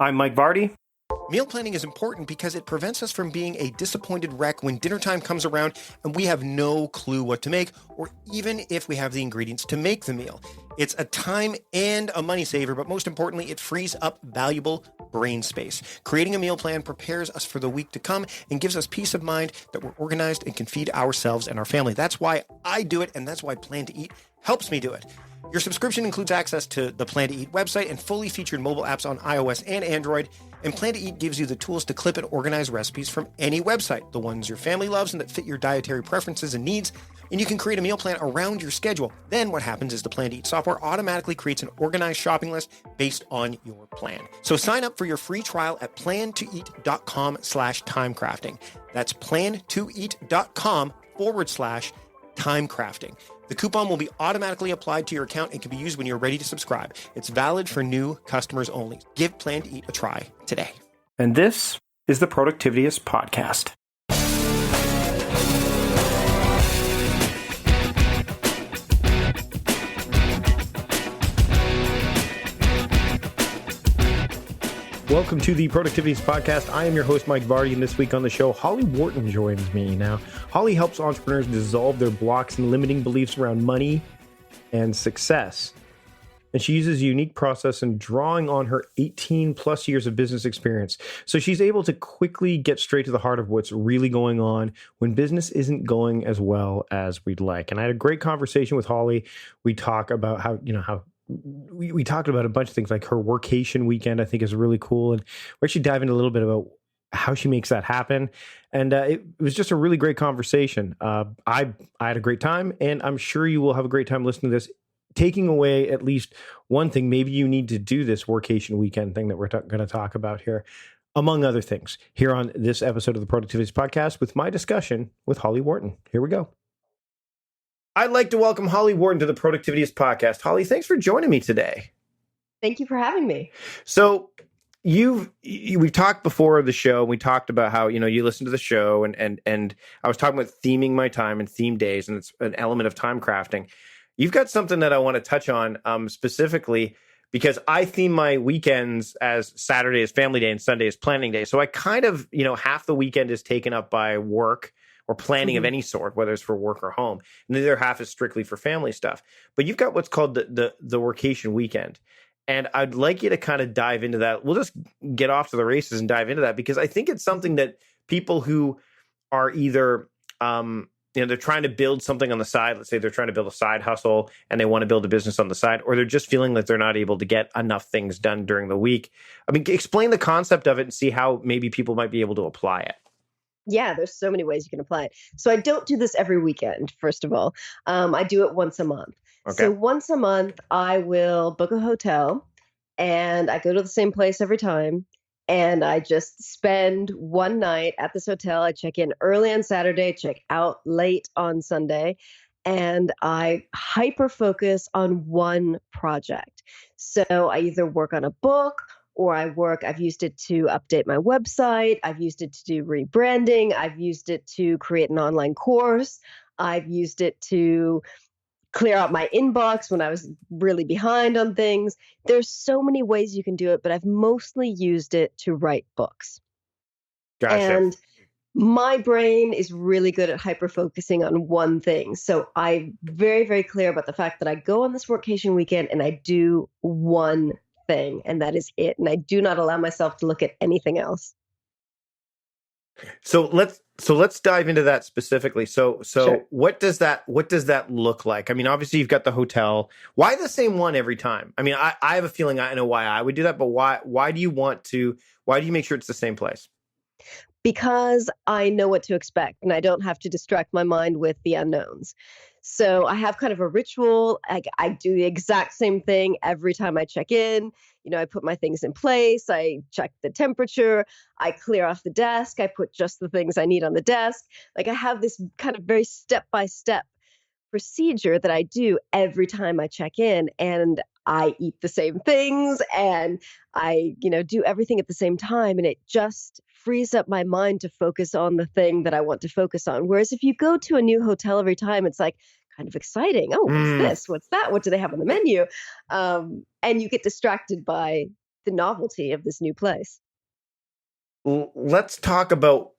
I'm Mike Vardy. Meal planning is important because it prevents us from being a disappointed wreck when dinner time comes around and we have no clue what to make, or even if we have the ingredients to make the meal. It's a time and a money saver, but most importantly, it frees up valuable brain space. Creating a meal plan prepares us for the week to come and gives us peace of mind that we're organized and can feed ourselves and our family. That's why I do it, and that's why Plan to Eat helps me do it. Your subscription includes access to the Plan to Eat website and fully featured mobile apps on iOS and Android. And Plan to Eat gives you the tools to clip and organize recipes from any website, the ones your family loves and that fit your dietary preferences and needs. And you can create a meal plan around your schedule. Then what happens is the Plan to Eat software automatically creates an organized shopping list based on your plan. So sign up for your free trial at plantoeat.com/timecrafting. That's plantoeat.com/timecrafting. The coupon will be automatically applied to your account and can be used when you're ready to subscribe. It's valid for new customers only. Give Plan to Eat a try today. And this is the Productivityist Podcast. Welcome to the Productivityist Podcast. I am your host, Mike Vardy, and this week on the show, Holly Worton joins me. Now, Holly helps entrepreneurs dissolve their blocks and limiting beliefs around money and success. And she uses a unique process in drawing on her 18 plus years of business experience. So she's able to quickly get straight to the heart of what's really going on when business isn't going as well as we'd like. And I had a great conversation with Holly. We talk about how we talked about a bunch of things, like her Workcation Weekend, I think is really cool. And we actually dive into a little bit about how she makes that happen. And it was just a really great conversation. I had a great time, and I'm sure you will have a great time listening to this, taking away at least one thing. Maybe you need to do this Workation Weekend thing that we're going to talk about here, among other things, here on this episode of the Productivityist Podcast with my discussion with Holly Worton. Here we go. I'd like to welcome Holly Worton to the Productivityist Podcast. Holly, thanks for joining me today. Thank you for having me. So we've talked before the show. We talked about how, you listen to the show and I was talking about theming my time and theme days, and it's an element of time crafting. You've got something that I want to touch on specifically because I theme my weekends as Saturday is family day and Sunday is planning day. So I kind of, half the weekend is taken up by work or planning of any sort, whether it's for work or home. And the other half is strictly for family stuff. But you've got what's called the Workcation Weekend. And I'd like you to kind of dive into that. We'll just get off to the races and dive into that, because I think it's something that people who are either, they're trying to build something on the side. Let's say they're trying to build a side hustle and they want to build a business on the side, or they're just feeling that they're not able to get enough things done during the week. I mean, explain the concept of it and see how maybe people might be able to apply it. Yeah, there's so many ways you can apply it. So I don't do this every weekend, first of all. I do it once a month. Okay. So once a month, I will book a hotel and I go to the same place every time. And I just spend one night at this hotel. I check in early on Saturday, check out late on Sunday, and I hyper focus on one project. So I either work on a book, or I've used it to update my website. I've used it to do rebranding. I've used it to create an online course. I've used it to clear out my inbox when I was really behind on things. There's so many ways you can do it, but I've mostly used it to write books. Gotcha. And my brain is really good at hyper-focusing on one thing. So I'm very, very clear about the fact that I go on this Workcation Weekend and I do one thing, and that is it. And I do not allow myself to look at anything else. So let's dive into that specifically. So Sure. What does that look like? I mean, obviously you've got the hotel. Why the same one every time? I mean, I have a feeling I know why I would do that, but why do you make sure it's the same place? Because I know what to expect and I don't have to distract my mind with the unknowns. So I have kind of a ritual. I do the exact same thing every time I check in. I put my things in place. I check the temperature. I clear off the desk. I put just the things I need on the desk. Like, I have this kind of very step-by-step procedure that I do every time I check in, and I eat the same things and I, do everything at the same time. And it just frees up my mind to focus on the thing that I want to focus on. Whereas if you go to a new hotel every time, it's like kind of exciting. Oh, what's this? What's that? What do they have on the menu? And you get distracted by the novelty of this new place. Let's talk about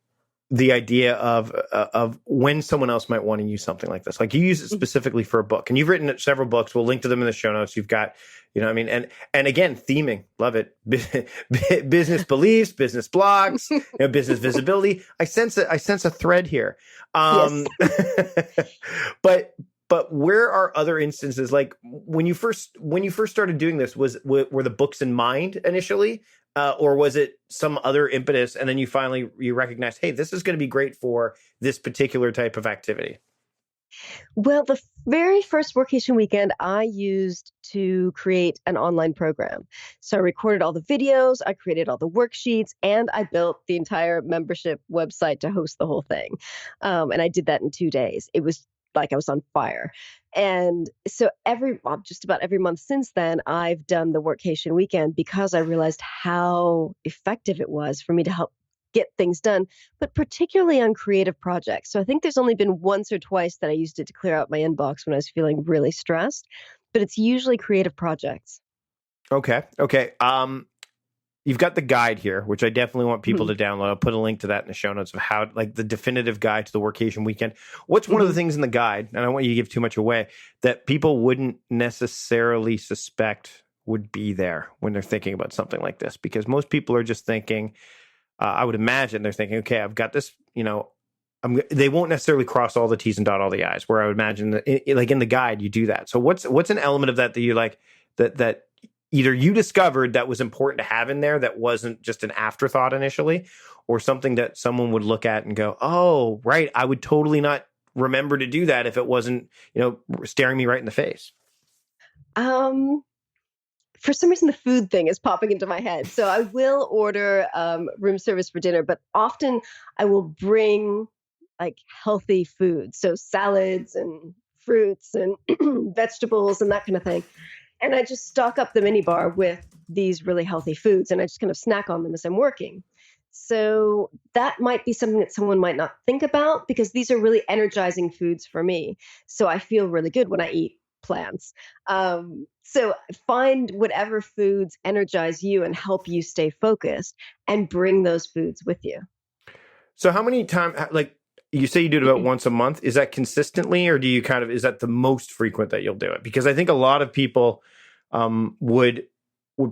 the idea of when someone else might want to use something like this. Like you use it specifically for a book, and you've written several books. We'll link to them in the show notes. You've got, what I mean, and again, theming, love it. Business beliefs, business blocks, business visibility. I sense a thread here. Yes. But where are other instances, like when you first started doing this, were the books in mind initially? Or was it some other impetus, and then you recognized, hey, this is going to be great for this particular type of activity? Well, the very first Workcation Weekend I used to create an online program. So I recorded all the videos, I created all the worksheets, and I built the entire membership website to host the whole thing. And I did that in 2 days. It was like I was on fire. And so just about every month since then, I've done the Workcation Weekend because I realized how effective it was for me to help get things done, but particularly on creative projects. So I think there's only been once or twice that I used it to clear out my inbox when I was feeling really stressed, but it's usually creative projects. Okay. You've got the guide here, which I definitely want people to download. I'll put a link to that in the show notes of how, like, the definitive guide to the Workation Weekend. What's one of the things in the guide, and I don't want you to give too much away, that people wouldn't necessarily suspect would be there when they're thinking about something like this? Because most people are just thinking, I would imagine they're thinking, okay, I've got this, they won't necessarily cross all the T's and dot all the I's, where I would imagine that, like in the guide, you do that. So what's an element of that you like, that either you discovered that was important to have in there that wasn't just an afterthought initially, or something that someone would look at and go, oh, right, I would totally not remember to do that if it wasn't, staring me right in the face? For some reason, the food thing is popping into my head. So I will order room service for dinner, but often I will bring like healthy food. So salads and fruits and vegetables and that kind of thing. And I just stock up the minibar with these really healthy foods, and I just kind of snack on them as I'm working. So that might be something that someone might not think about, because these are really energizing foods for me. So I feel really good when I eat plants. So find whatever foods energize you and help you stay focused, and bring those foods with you. So how many times, like you say you do it about once a month, is that consistently, or do you is that the most frequent that you'll do it? Because I think a lot of people would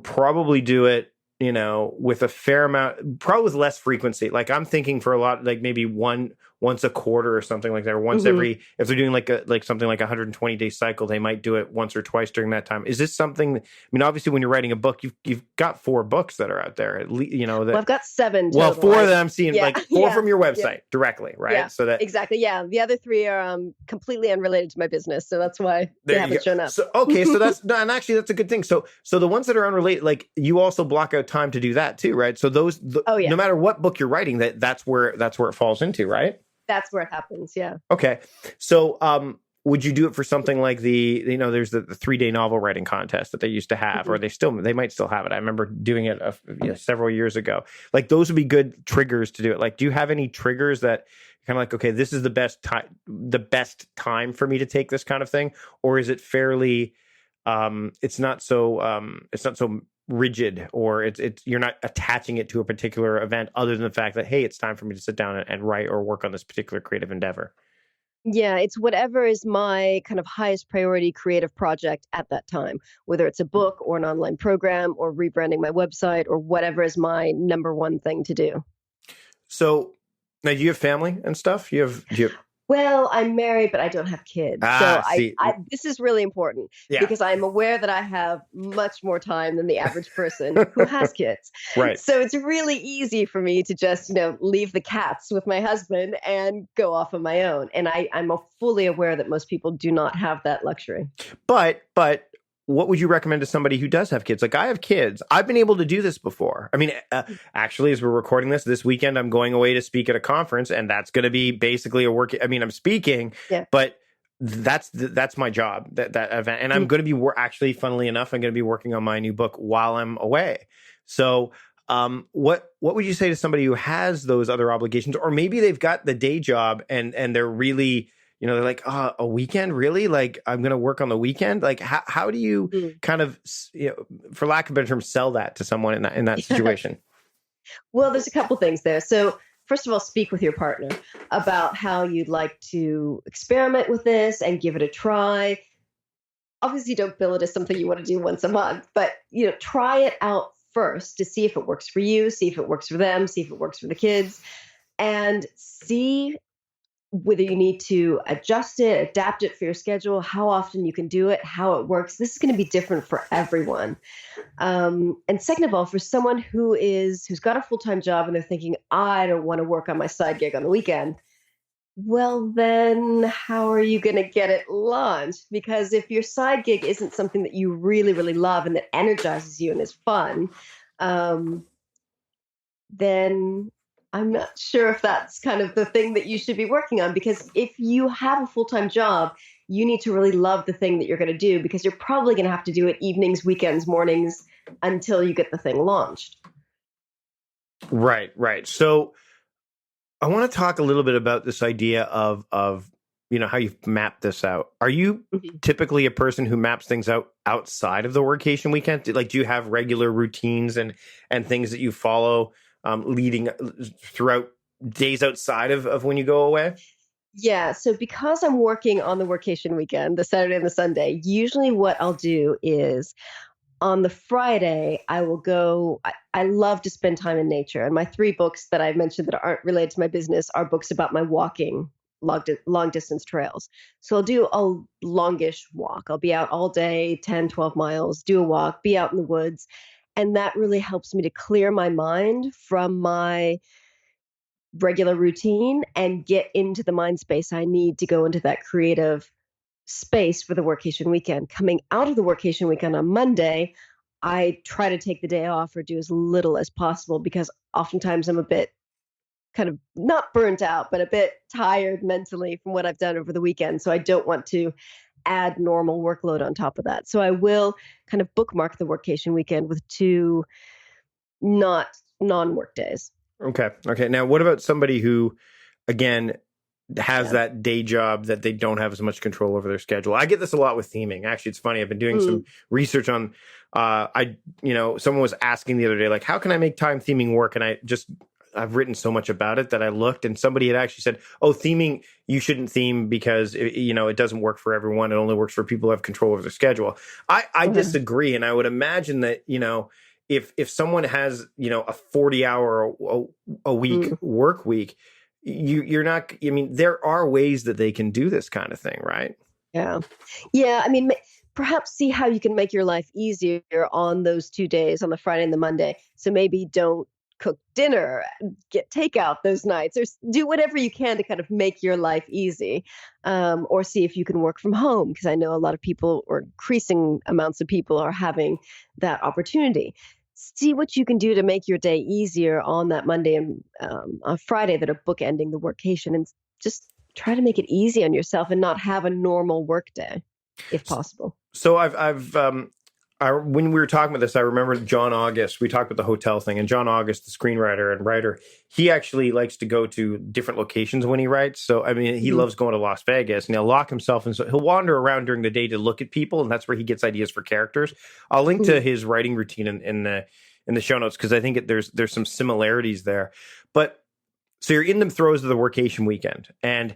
probably do it, with a fair amount, probably with less frequency. Like I'm thinking for a lot, like maybe once a quarter or something like that, or once every, if they're doing like something like a 120-day cycle, they might do it once or twice during that time. Is this something, obviously when you're writing a book, you've got 4 books that are out there, at least, Well, I've got 7 total. Well, 4 that I'm seeing, like 4 from your website directly, right? Yeah, so that exactly. Yeah. The other 3 are completely unrelated to my business. So that's why they haven't shown up. So, okay. So and actually that's a good thing. So the ones that are unrelated, like you also block out time to do that too, right? So those, no matter what book you're writing, that's where it falls into, right? That's where it happens. Yeah. Okay. So, would you do it for something like there's the 3-day novel writing contest that they used to have, or they might still have it. I remember doing it several years ago. Like those would be good triggers to do it. Like, do you have any triggers that kind of like, okay, this is the best time for me to take this kind of thing? Or is it fairly, it's not so rigid, or you're not attaching it to a particular event other than the fact that, hey, it's time for me to sit down and write or work on this particular creative endeavor? Yeah, it's whatever is my kind of highest priority creative project at that time, whether it's a book or an online program or rebranding my website or whatever is my number one thing to do. So now, do you have family and stuff? Do you have Well, I'm married, but I don't have kids. So this is really important because I'm aware that I have much more time than the average person who has kids. Right. So it's really easy for me to just, leave the cats with my husband and go off on my own. And I'm fully aware that most people do not have that luxury. But what would you recommend to somebody who does have kids? Like, I have kids. I've been able to do this before. Actually, as we're recording this weekend, I'm going away to speak at a conference, and that's going to be basically a work. I'm speaking, but that's my job, that event. And I'm going to be actually, funnily enough, I'm going to be working on my new book while I'm away. So what would you say to somebody who has those other obligations, or maybe they've got the day job and they're really, they're like, a weekend, really? Like, I'm going to work on the weekend. Like, how do you kind of, for lack of a better term, sell that to someone in that situation? Well, there's a couple things there. So, first of all, speak with your partner about how you'd like to experiment with this and give it a try. Obviously, don't bill it as something you want to do once a month, but try it out first to see if it works for you, see if it works for them, see if it works for the kids, and see whether you need to adjust it, adapt it for your schedule, how often you can do it, how it works. This is going to be different for everyone. And second of all, for someone who's got a full-time job and they're thinking, I don't want to work on my side gig on the weekend. Well, then how are you going to get it launched? Because if your side gig isn't something that you really, really love and that energizes you and is fun, then I'm not sure if that's kind of the thing that you should be working on. Because if you have a full-time job, you need to really love the thing that you're going to do, because you're probably going to have to do it evenings, weekends, mornings until you get the thing launched. Right. So I want to talk a little bit about this idea of how you've mapped this out. Are you typically a person who maps things out outside of the workation weekend? Like, do you have regular routines and things that you follow leading throughout days outside of when you go away? Yeah. So because I'm working on the workation weekend, the Saturday and the Sunday, usually what I'll do is on the Friday, I will go. I love to spend time in nature. And my 3 books that I mentioned that aren't related to my business are books about my walking long distance trails. So I'll do a longish walk. I'll be out all day, 10, 12 miles, do a walk, be out in the woods. And that really helps me to clear my mind from my regular routine and get into the mind space I need to go into that creative space for the workation weekend. Coming out of the workation weekend on Monday, I try to take the day off or do as little as possible, because oftentimes I'm a bit kind of not burnt out, but a bit tired mentally from what I've done over the weekend. So I don't want to add normal workload on top of that. So I will kind of bookmark the workation weekend with 2 not non-work days. Okay. Now, what about somebody who, again, has that day job that they don't have as much control over their schedule? I get this a lot with theming. Actually, it's funny. I've been doing some research on, someone was asking the other day, like, how can I make time theming work? And I've written so much about it that I looked, and somebody had actually said, theming, you shouldn't theme because, it doesn't work for everyone. It only works for people who have control over their schedule. I disagree. And I would imagine that, if someone has, a 40-hour a week work week, you're not, there are ways that they can do this kind of thing, right? Yeah. I mean, perhaps see how you can make your life easier on those 2 days, on the Friday and the Monday. So maybe don't cook dinner, get takeout those nights, or do whatever you can to kind of make your life easy, or see if you can work from home, because I know a lot of people, or increasing amounts of people, are having that opportunity. See what you can do to make your day easier on that Monday and on Friday that are bookending the workation, and just try to make it easy on yourself and not have a normal work day if possible. So when we were talking about this, I remember John August, we talked about the hotel thing, and John August, the screenwriter and writer, he actually likes to go to different locations when he writes. So, he loves going to Las Vegas, and he'll lock himself, and so he'll wander around during the day to look at people, and that's where he gets ideas for characters. I'll link to his writing routine in the show notes, because I think there's some similarities there. But so you're in the throes of the workation weekend, and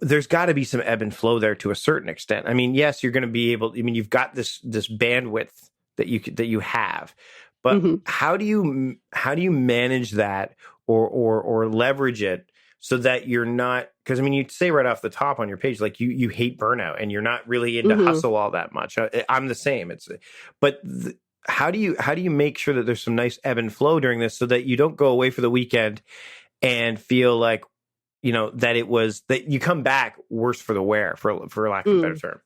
there's got to be some ebb and flow there to a certain extent. Yes, you're going to be able. You've got this bandwidth that you have, but how do you manage that or leverage it so that you're not? Because you say right off the top on your page, like you hate burnout and you're not really into hustle all that much. I'm the same. How do you make sure that there's some nice ebb and flow during this so that you don't go away for the weekend and feel like, that you come back worse for the wear, for lack of a better term?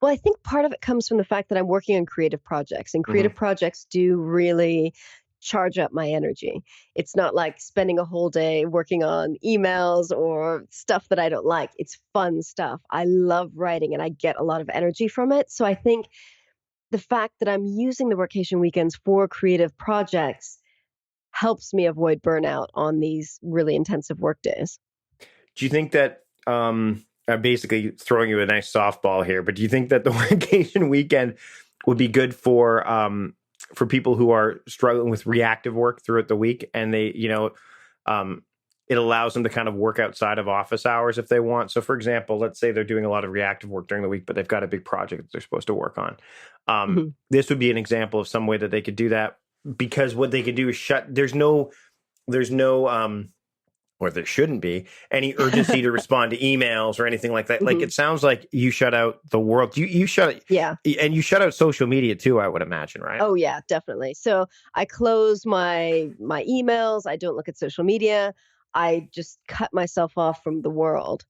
Well, I think part of it comes from the fact that I'm working on creative projects, and creative projects do really charge up my energy. It's not like spending a whole day working on emails or stuff that I don't like. It's fun stuff. I love writing and I get a lot of energy from it. So I think the fact that I'm using the workation weekends for creative projects helps me avoid burnout on these really intensive work days. do you think that I'm basically throwing you a nice softball here, but do you think that the workation weekend would be good for people who are struggling with reactive work throughout the week, and they, it allows them to kind of work outside of office hours if they want? So for example, let's say they're doing a lot of reactive work during the week, but they've got a big project that they're supposed to work on. This would be an example of some way that they could do that, because what they could do is there's no or there shouldn't be any urgency to respond to emails or anything like that. Like, it sounds like you shut out the world. You shut it. Yeah. And you shut out social media too, I would imagine, right? Oh yeah, definitely. So I close my emails. I don't look at social media. I just cut myself off from the world.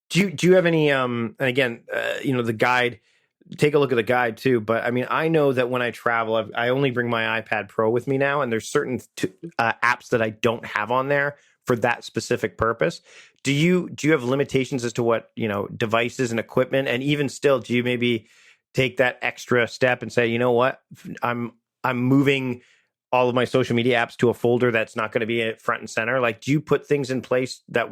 Do you have any, and again, the guide, take a look at the guide too. But I mean, I know that when I travel, I only bring my iPad Pro with me now, and there's certain apps that I don't have on there for that specific purpose. Do you have limitations as to what, devices and equipment? And even still, do you maybe take that extra step and say, you know what, I'm moving all of my social media apps to a folder that's not going to be front and center? Like, do you put things in place that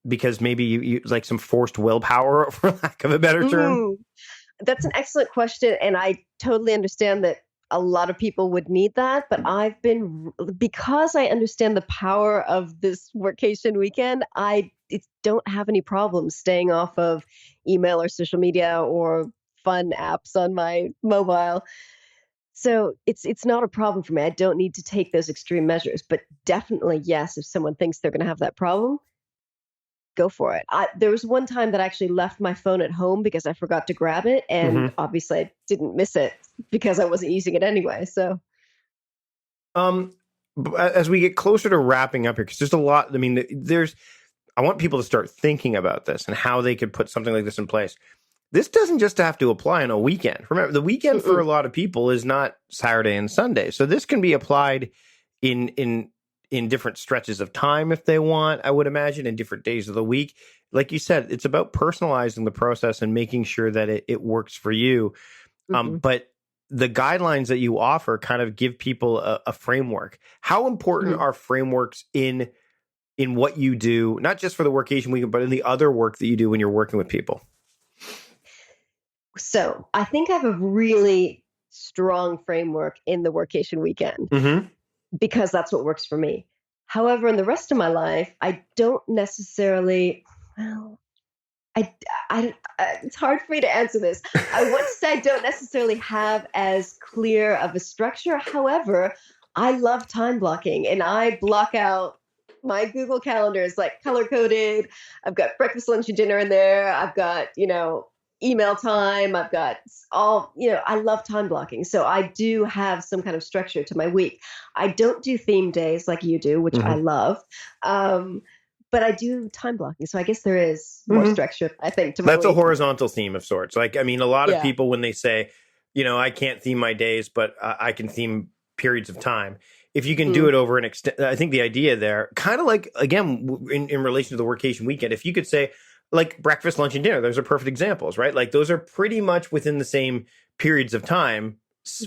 because maybe you like some forced willpower, for lack of a better term? That's an excellent question. And I totally understand that a lot of people would need that, but because I understand the power of this workation weekend, I don't have any problems staying off of email or social media or fun apps on my mobile. So it's not a problem for me. I don't need to take those extreme measures, but definitely, yes, if someone thinks they're going to have that problem, go for it. There was one time that I actually left my phone at home because I forgot to grab it. And obviously I didn't miss it because I wasn't using it anyway. So, as we get closer to wrapping up here, because there's a lot, I mean, I want people to start thinking about this and how they could put something like this in place. This doesn't just have to apply on a weekend. Remember, the weekend for a lot of people is not Saturday and Sunday. So this can be applied in different stretches of time if they want, I would imagine, in different days of the week. Like you said, it's about personalizing the process and making sure that it works for you. But the guidelines that you offer kind of give people a framework. How important are frameworks in what you do, not just for the workation weekend, but in the other work that you do when you're working with people? So I think I have a really strong framework in the workation weekend. Because that's what works for me. However, in the rest of my life, I don't necessarily, it's hard for me to answer this. I want to say I don't necessarily have as clear of a structure. However, I love time blocking, and I block out my Google Calendar is like color coded. I've got breakfast, lunch, and dinner in there. I've got, email time. I've got I love time blocking. So I do have some kind of structure to my week. I don't do theme days like you do, which I love. But I do time blocking. So I guess there is more structure, I think, to my That's week. A horizontal theme of sorts. Like, I mean, a lot of people, when they say, I can't theme my days, but I can theme periods of time. If you can do it over an extent, I think the idea there, kind of like, again, in relation to the workation weekend, if you could say, like breakfast, lunch, and dinner, those are perfect examples, right? Like those are pretty much within the same periods of time,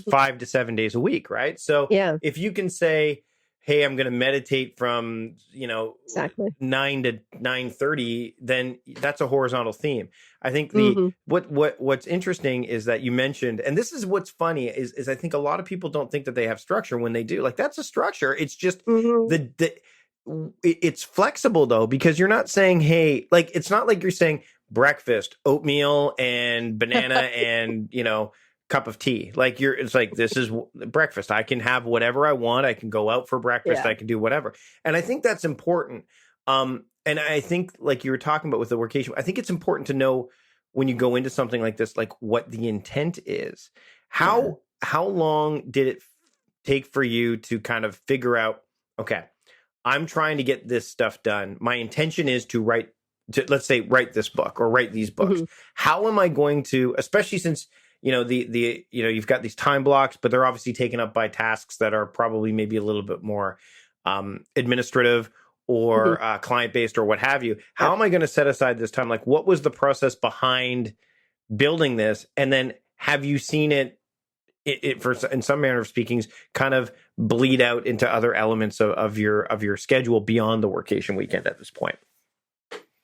5 to 7 days a week, right? So if you can say, hey, I'm going to meditate from, 9 to 9:30, then that's a horizontal theme. I think what's interesting is that you mentioned, and this is what's funny is I think a lot of people don't think that they have structure when they do. Like, that's a structure. It's just it's flexible though, because you're not saying, hey, like, it's not like you're saying breakfast, oatmeal and banana and, cup of tea. Like, it's like, this is breakfast. I can have whatever I want. I can go out for breakfast. I can do whatever. And I think that's important. And I think, like you were talking about with the workation, I think it's important to know when you go into something like this, like what the intent is. How long did it take for you to kind of figure out, okay, I'm trying to get this stuff done. My intention is to write this book or write these books. How am I going to, especially since, you've got these time blocks, but they're obviously taken up by tasks that are probably maybe a little bit more administrative or client-based or what have you. How am I going to set aside this time? Like, what was the process behind building this? And then have you seen it for, in some manner of speaking, kind of bleed out into other elements of your schedule beyond the workation weekend at this point?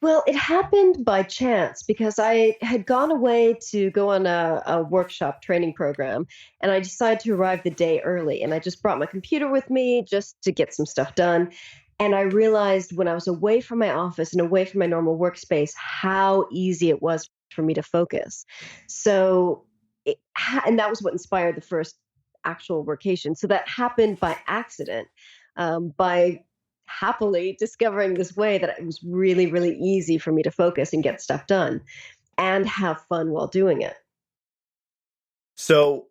Well, it happened by chance because I had gone away to go on a workshop training program, and I decided to arrive the day early. And I just brought my computer with me just to get some stuff done. And I realized when I was away from my office and away from my normal workspace, how easy it was for me to focus. So, and that was what inspired the first actual workation. So that happened by accident, by happily discovering this way that it was really, really easy for me to focus and get stuff done and have fun while doing it. So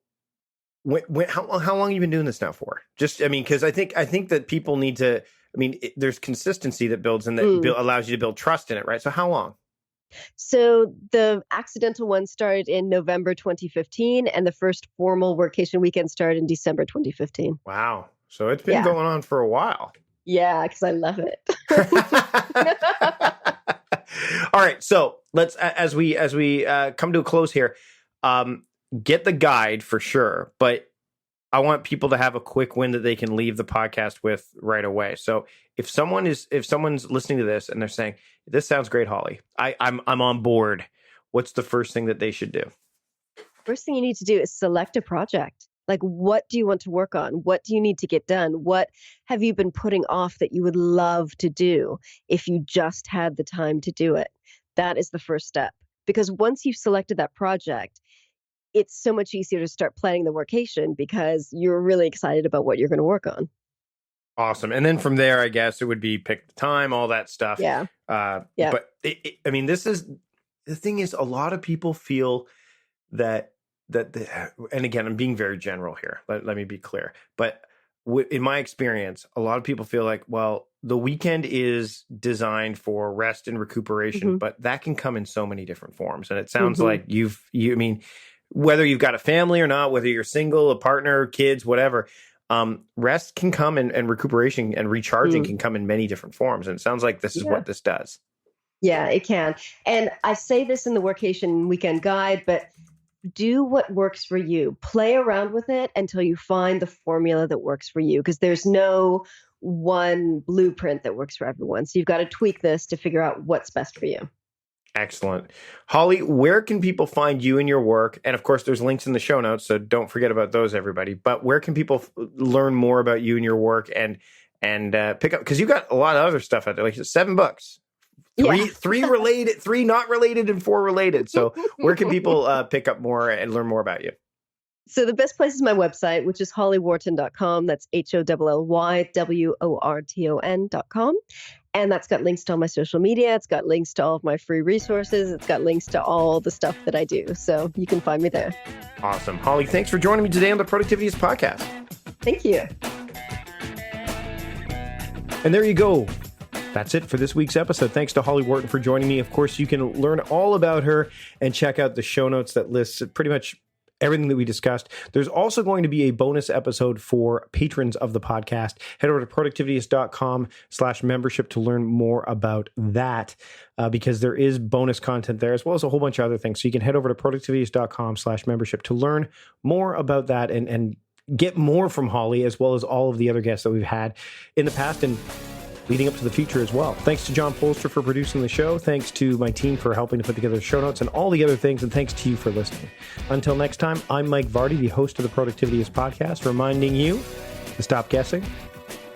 how long have you been doing this now for? Just, I mean, because I think that people need to, I mean, there's consistency that builds and that allows you to build trust in it, right? So how long? So the accidental one started in November 2015, and the first formal Workcation Weekend started in December 2015. Wow. So it's been going on for a while. Yeah, because I love it. All right. So let's, as we come to a close here, get the guide for sure, but I want people to have a quick win that they can leave the podcast with right away. So if someone's listening to this and they're saying, "This sounds great, Holly, I'm on board," what's the first thing that they should do? First thing you need to do is select a project. Like, what do you want to work on? What do you need to get done? What have you been putting off that you would love to do if you just had the time to do it? That is the first step. Because once you've selected that project, it's so much easier to start planning the workation because you're really excited about what you're going to work on. Awesome. And then from there, I guess it would be pick the time, all that stuff. Yeah. But I mean, the thing is, a lot of people feel that and again, I'm being very general here. Let me be clear. But in my experience, a lot of people feel like, well, the weekend is designed for rest and recuperation, but that can come in so many different forms. And it sounds like I mean, whether you've got a family or not, whether you're single, a partner, kids, whatever, rest can come and recuperation and recharging can come in many different forms. And it sounds like this is what this does. Yeah, it can. And I say this in the Workation Weekend Guide, but do what works for you. Play around with it until you find the formula that works for you, because there's no one blueprint that works for everyone. So you've got to tweak this to figure out what's best for you. Excellent. Holly, where can people find you and your work? And of course, there's links in the show notes, so don't forget about those, everybody. But where can people learn more about you and your work and pick up? Because you've got a lot of other stuff out there, like 7 books. Three related, 3 not related, and 4 related. So where can people pick up more and learn more about you? So the best place is my website, which is hollywworton.com. That's HOLLYWORTON.com. And that's got links to all my social media. It's got links to all of my free resources. It's got links to all the stuff that I do. So you can find me there. Awesome. Holly, thanks for joining me today on the Productivityist podcast. Thank you. And there you go. That's it for this week's episode. Thanks to Holly Worton for joining me. Of course, you can learn all about her and check out the show notes that lists pretty much everything that we discussed. There's also going to be a bonus episode for patrons of the podcast. Head over to productivityist.com/membership to learn more about that, because there is bonus content there as well as a whole bunch of other things. So you can head over to productivityist.com/membership to learn more about that and get more from Holly, as well as all of the other guests that we've had in the past and leading up to the future as well. Thanks to John Polster for producing the show. Thanks to my team for helping to put together the show notes and all the other things. And thanks to you for listening. Until next time, I'm Mike Vardy, the host of the Productivityist podcast, reminding you to stop guessing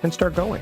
and start going.